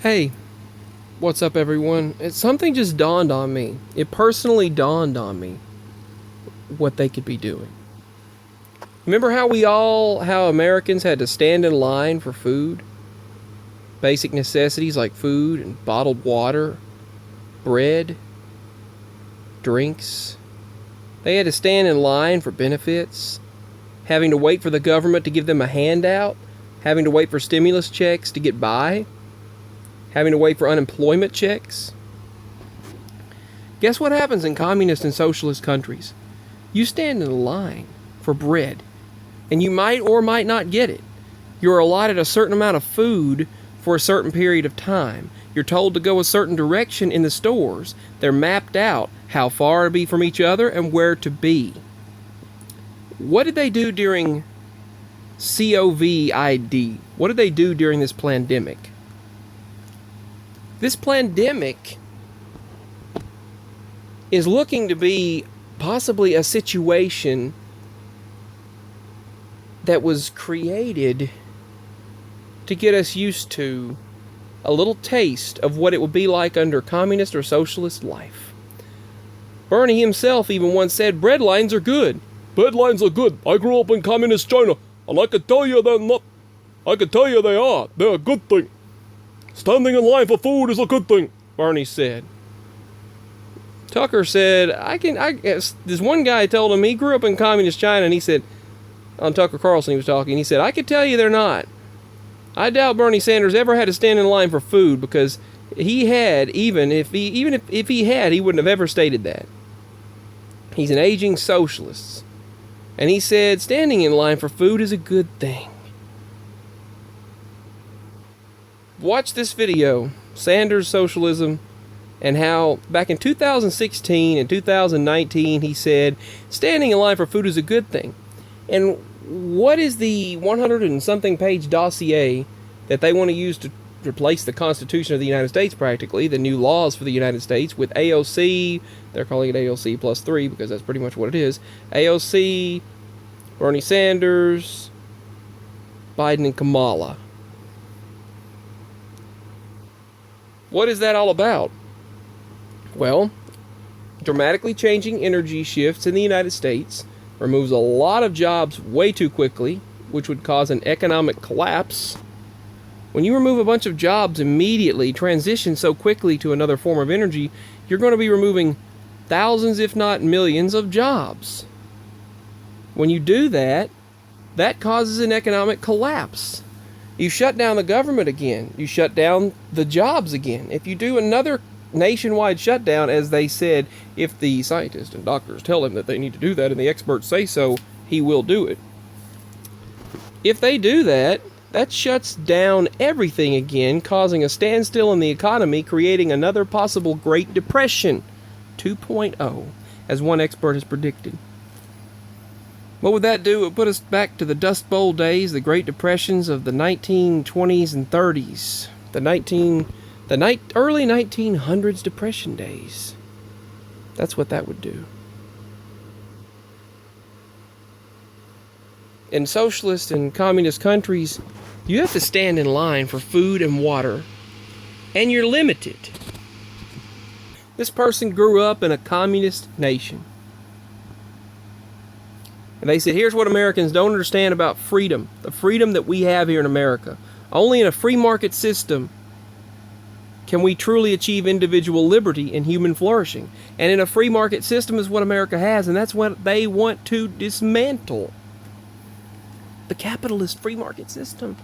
Hey, what's up, everyone? Something just dawned on me. It personally dawned on me what they could be doing. Remember how Americans had to stand in line for food? Basic necessities like food and bottled water, bread, drinks. They had to stand in line for benefits, having to wait for the government to give them a handout, having to wait for stimulus checks to get by, having to wait for unemployment checks. Guess what happens in communist and socialist countries? You stand in a line for bread, and you might or might not get it. You're allotted a certain amount of food for a certain period of time. You're told to go a certain direction in the stores. They're mapped out how far to be from each other and where to be. What did they do during COVID? What did they do during this plandemic? This plandemic is looking to be possibly a situation that was created to get us used to a little taste of what it would be like under communist or socialist life. Bernie himself even once said, bread lines are good. Bread lines are good. I grew up in communist China, and I can tell you they're not. I can tell you they are. They're a good thing. Standing in line for food is a good thing, Bernie said. Tucker said, this one guy told him he grew up in communist China, and he said, on Tucker Carlson he was talking, he said, I can tell you they're not. I doubt Bernie Sanders ever had to stand in line for food, because he had, even if he had, he wouldn't have ever stated that. He's an aging socialist. And he said, standing in line for food is a good thing. Watch this video, Sanders Socialism, and how back in 2016 and 2019 he said, standing in line for food is a good thing. And what is the 100 and something page dossier that they want to use to replace the Constitution of the United States, practically, the new laws for the United States, with AOC, they're calling it AOC plus 3 because that's pretty much what it is, AOC, Bernie Sanders, Biden, and Kamala. What is that all about? Well, dramatically changing energy shifts in the United States removes a lot of jobs way too quickly, which would cause an economic collapse. When you remove a bunch of jobs immediately, transition so quickly to another form of energy, you're going to be removing thousands, if not millions, of jobs. When you do that, that causes an economic collapse. You shut down the government again. You shut down the jobs again. If you do another nationwide shutdown, as they said, if the scientists and doctors tell him that they need to do that and the experts say so, he will do it. If they do that, that shuts down everything again, causing a standstill in the economy, creating another possible Great Depression 2.0, as one expert has predicted. What would that do? It would put us back to the Dust Bowl days, the Great Depressions of the 1920s and 30s, the early 1900s Depression days. That's what that would do. In socialist and communist countries, you have to stand in line for food and water, and you're limited. This person grew up in a communist nation. And they said, here's what Americans don't understand about freedom, the freedom that we have here in America. Only in a free market system can we truly achieve individual liberty and human flourishing. And in a free market system is what America has, and that's what they want to dismantle. The capitalist free market system.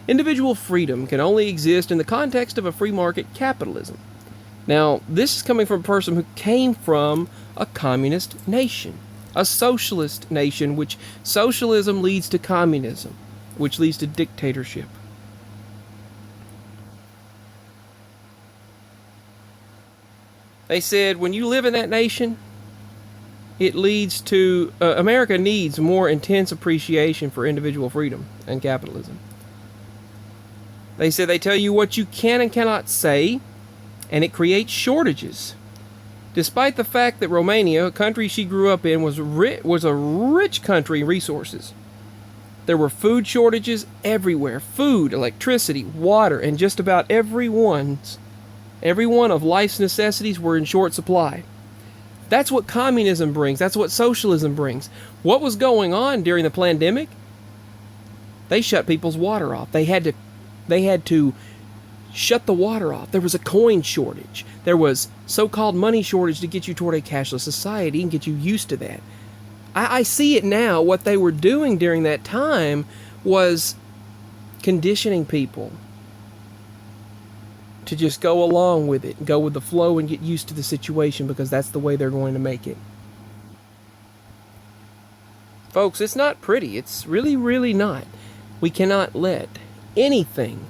Individual freedom can only exist in the context of a free market capitalism. Now, this is coming from a person who came from a communist nation. A socialist nation, which socialism leads to communism, which leads to dictatorship. They said when you live in that nation, it leads to, America needs more intense appreciation for individual freedom and capitalism. They said they tell you what you can and cannot say, and it creates shortages. Despite the fact that Romania, a country she grew up in, was a rich country in resources. There were food shortages everywhere. Food, electricity, water, and just about every one of life's necessities were in short supply. That's what communism brings. That's what socialism brings. What was going on during the pandemic? They shut people's water off. They had to shut the water off. There was a coin shortage. There was so-called money shortage to get you toward a cashless society and get you used to that. I see it now. What they were doing during that time was conditioning people to just go along with it, go with the flow and get used to the situation because that's the way they're going to make it. Folks, it's not pretty. It's really, really not. We cannot let anything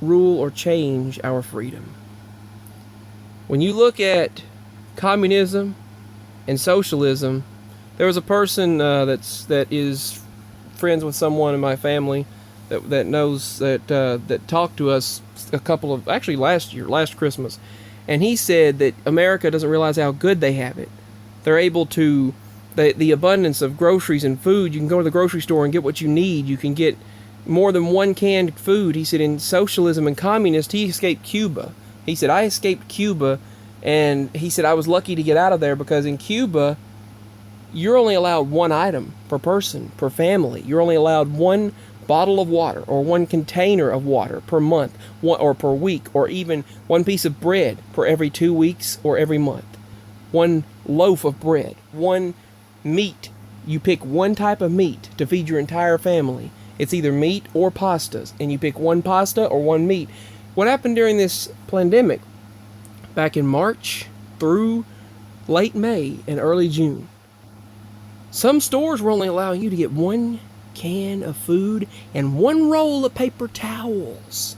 rule or change our freedom. When you look at communism and socialism, there was a person that is friends with someone in my family that knows that talked to us last Christmas, and he said that America doesn't realize how good they have it. They're able to the abundance of groceries and food. You can go to the grocery store and get what you need. You can get more than one canned food. He said in socialism and communist, he escaped Cuba. He said, I escaped Cuba, and he said I was lucky to get out of there because in Cuba, you're only allowed one item per person, per family. You're only allowed one bottle of water or one container of water per month or per week, or even one piece of bread for every 2 weeks or every month. One loaf of bread, one meat. You pick one type of meat to feed your entire family. It's either meat or pastas, and you pick one pasta or one meat. What happened during this pandemic, back in March through late May and early June, some stores were only allowing you to get one can of food and one roll of paper towels.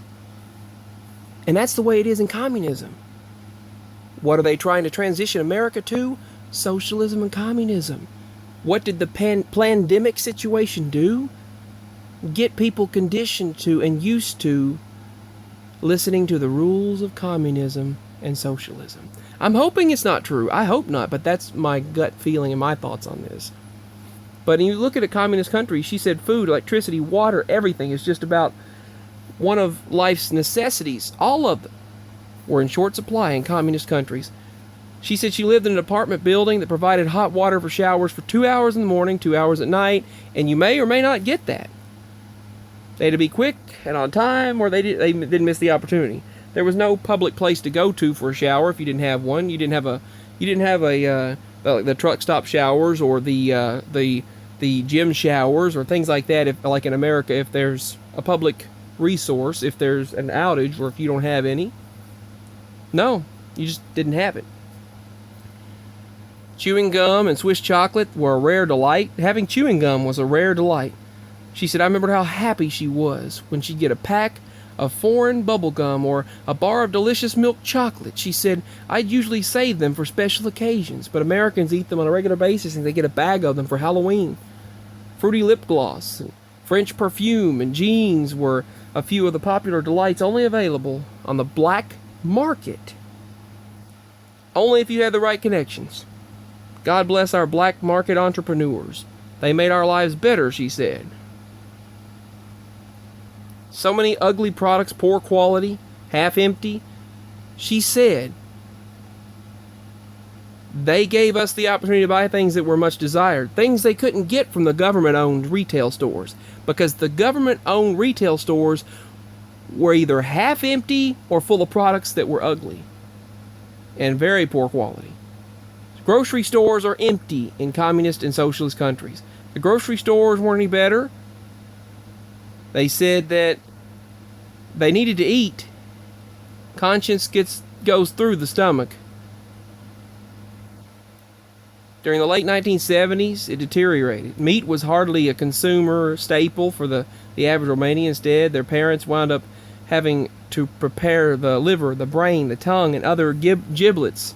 And that's the way it is in communism. What are they trying to transition America to? Socialism and communism. What did the Plandemic situation do? Get people conditioned to and used to listening to the rules of communism and socialism. I'm hoping it's not true. I hope not, but that's my gut feeling and my thoughts on this. But when you look at a communist country, she said food, electricity, water, everything is just about one of life's necessities. All of them were in short supply in communist countries. She said she lived in an apartment building that provided hot water for showers for 2 hours in the morning, 2 hours at night, and you may or may not get that. They had to be quick and on time, or they didn't miss the opportunity. There was no public place to go to for a shower if you didn't have one. You didn't have the truck stop showers or the gym showers or things like that. If, like in America, if there's a public resource, if there's an outage, or if you don't have any, no, you just didn't have it. Chewing gum and Swiss chocolate were a rare delight. Having chewing gum was a rare delight. She said, I remembered how happy she was when she'd get a pack of foreign bubble gum or a bar of delicious milk chocolate. She said, I'd usually save them for special occasions, but Americans eat them on a regular basis and they get a bag of them for Halloween. Fruity lip gloss, and French perfume, and jeans were a few of the popular delights only available on the black market. Only if you had the right connections. God bless our black market entrepreneurs. They made our lives better, she said. So many ugly products, poor quality, half empty. She said they gave us the opportunity to buy things that were much desired, things they couldn't get from the government-owned retail stores, because the government-owned retail stores were either half empty or full of products that were ugly and very poor quality. Grocery stores are empty in communist and socialist countries. The grocery stores weren't any better. They said that they needed to eat. Conscience goes through the stomach. During the late 1970s, it deteriorated. Meat was hardly a consumer staple for the average Romanian. Instead, their parents wound up having to prepare the liver, the brain, the tongue, and other giblets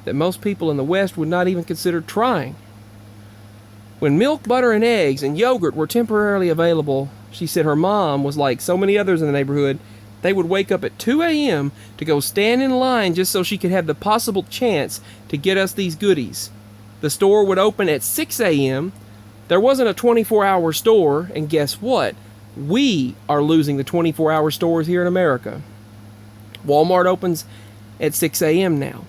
that most people in the West would not even consider trying. When milk, butter, and eggs and yogurt were temporarily available, she said her mom was like so many others in the neighborhood. They would wake up at 2 a.m. to go stand in line just so she could have the possible chance to get us these goodies. The store would open at 6 a.m. There wasn't a 24-hour store, and guess what? We are losing the 24-hour stores here in America. Walmart opens at 6 a.m. now.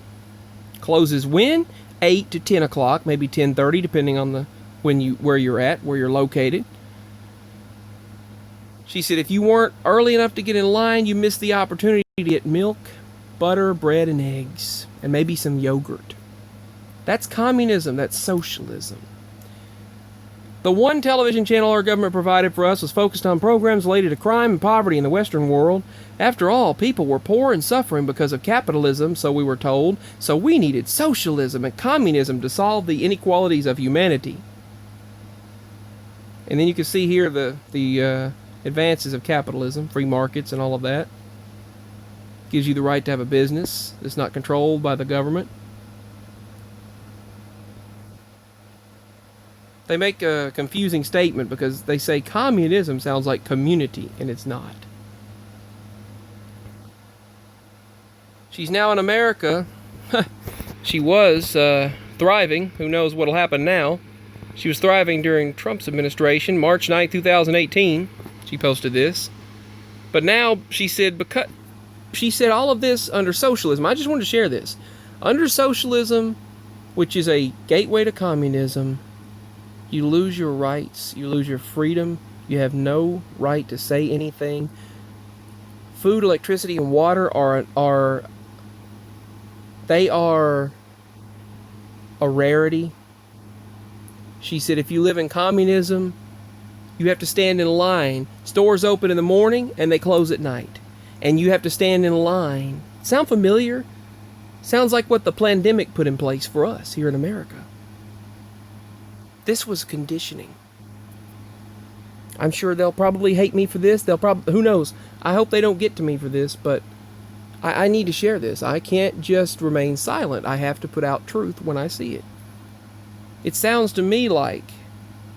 Closes when? 8 to 10 o'clock, maybe 10:30, depending on where you're at, where you're located. She said if you weren't early enough to get in line, you missed the opportunity to get milk, butter, bread, and eggs, and maybe some yogurt. That's communism. That's socialism. The one television channel our government provided for us was focused on programs related to crime and poverty in the Western world. After all, people were poor and suffering because of capitalism, so we were told. So we needed socialism and communism to solve the inequalities of humanity. And then you can see here the advances of capitalism, free markets and all of that. Gives you the right to have a business that's not controlled by the government. They make a confusing statement because they say communism sounds like community, and it's not. She's now in America. She was thriving. Who knows what'll happen now? She was thriving during Trump's administration, March 9, 2018. She posted this. But now she said all of this under socialism. I just wanted to share this. Under socialism, which is a gateway to communism, you lose your rights, you lose your freedom, you have no right to say anything. Food, electricity, and water are a rarity. She said if you live in communism, you have to stand in line. Stores open in the morning and they close at night. And you have to stand in line. Sound familiar? Sounds like what the Plandemic put in place for us here in America. This was conditioning. I'm sure they'll probably hate me for this. Who knows? I hope they don't get to me for this, but I need to share this. I can't just remain silent. I have to put out truth when I see it. It sounds to me like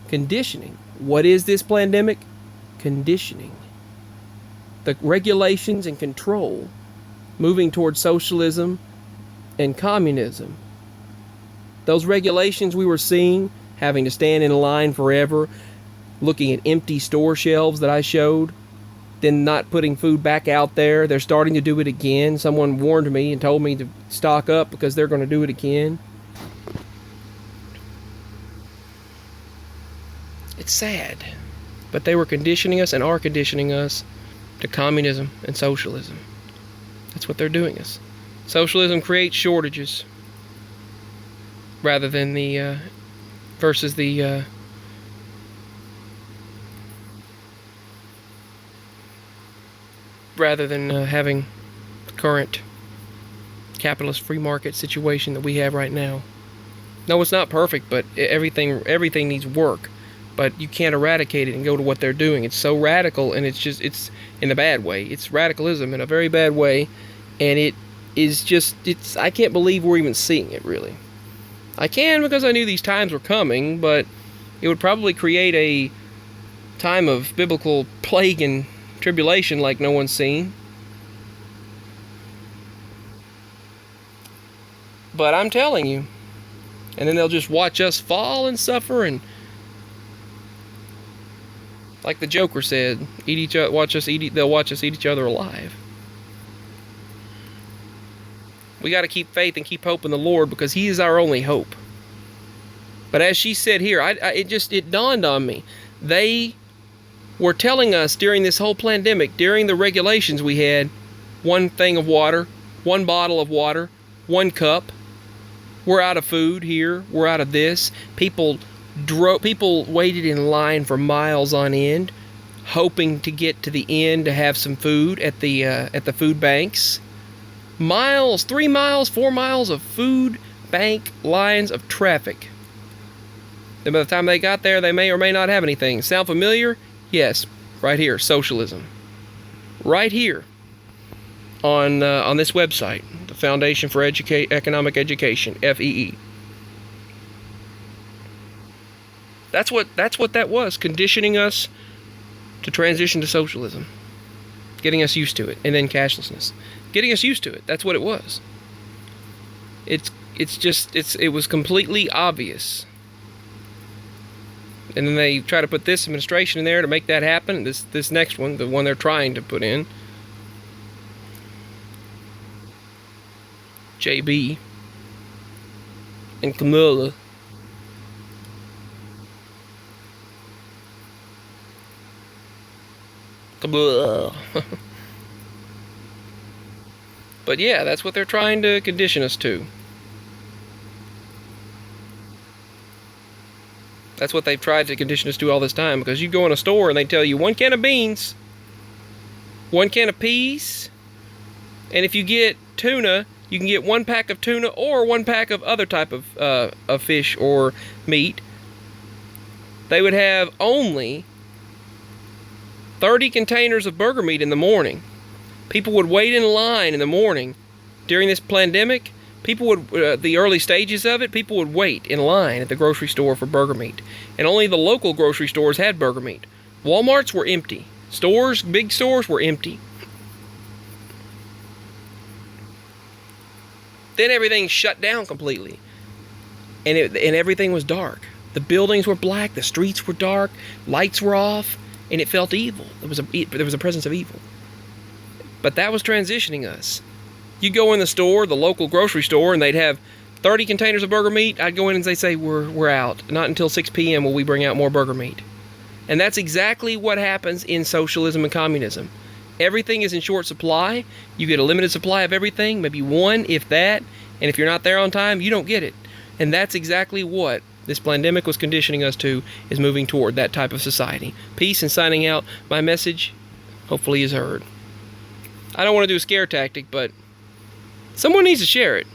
conditioning. What is this Plandemic? Conditioning. The regulations and control moving towards socialism and communism. Those regulations we were seeing, having to stand in a line forever, looking at empty store shelves that I showed, then not putting food back out there. They're starting to do it again. Someone warned me and told me to stock up because they're going to do it again. It's sad. But they were conditioning us and are conditioning us to communism and socialism. That's what they're doing us. Socialism creates shortages rather than having the current capitalist free market situation that we have right now. No, it's not perfect, but everything needs work. But you can't eradicate it and go to what they're doing. It's so radical, and it's in a bad way. It's radicalism in a very bad way, and I can't believe we're even seeing it, really. I can because I knew these times were coming, but it would probably create a time of biblical plague and tribulation like no one's seen. But I'm telling you, and then they'll just watch us fall and suffer, and like the Joker said, they'll watch us eat each other alive. We got to keep faith and keep hope in the Lord because He is our only hope. But as she said here, it dawned on me. They were telling us during this whole pandemic, during the regulations we had, one thing of water, one bottle of water, one cup. We're out of food here. We're out of this. People waited in line for miles on end, hoping to get to the end to have some food at the food banks. 3 miles, 4 miles of food bank lines of traffic. Then by the time they got there, they may or may not have anything. Sound familiar? Yes, right here, socialism. Right here on this website, the Foundation for Economic Education, FEE. That's what that was, conditioning us to transition to socialism, getting us used to it, and then cashlessness, getting us used to it. That's what it was. It was completely obvious And then they try to put this administration in there to make that happen. This next one, the one they're trying to put in, JB and Kamala. Kamala. But yeah, that's what they're trying to condition us to. That's what they've tried to condition us to all this time, because you go in a store and they tell you 1 can of beans, 1 can of peas, and if you get tuna, you can get 1 pack of tuna or 1 pack of other type of fish or meat. They would have only 30 containers of burger meat in the morning. People would wait in line in the morning during this Plandemic. People would, the early stages of it, people would wait in line at the grocery store for burger meat. And only the local grocery stores had burger meat. Walmarts were empty. Stores, big stores, were empty. Then everything shut down completely. And everything was dark. The buildings were black, the streets were dark, lights were off, and it felt evil. There was a presence of evil. But that was transitioning us. You go in the store, the local grocery store, and they'd have 30 containers of burger meat. I'd go in and they'd say, we're out. Not until 6 p.m. will we bring out more burger meat. And that's exactly what happens in socialism and communism. Everything is in short supply. You get a limited supply of everything, maybe 1, if that. And if you're not there on time, you don't get it. And that's exactly what this Plandemic was conditioning us to, is moving toward that type of society. Peace, and signing out. My message, hopefully, is heard. I don't want to do a scare tactic, but someone needs to share it.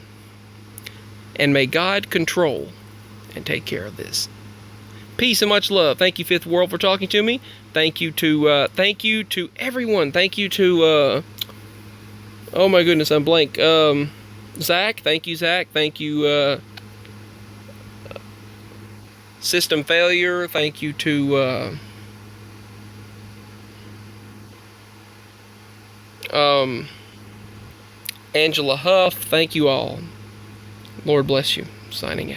And may God control and take care of this. Peace and much love. Thank you, Fifth World, for talking to me. Thank you to everyone. Thank you to oh my goodness, I'm blank. Zach. Thank you, Zach. Thank you, System Failure. Thank you to Angela Huff. Thank you all. Lord bless you. Signing out.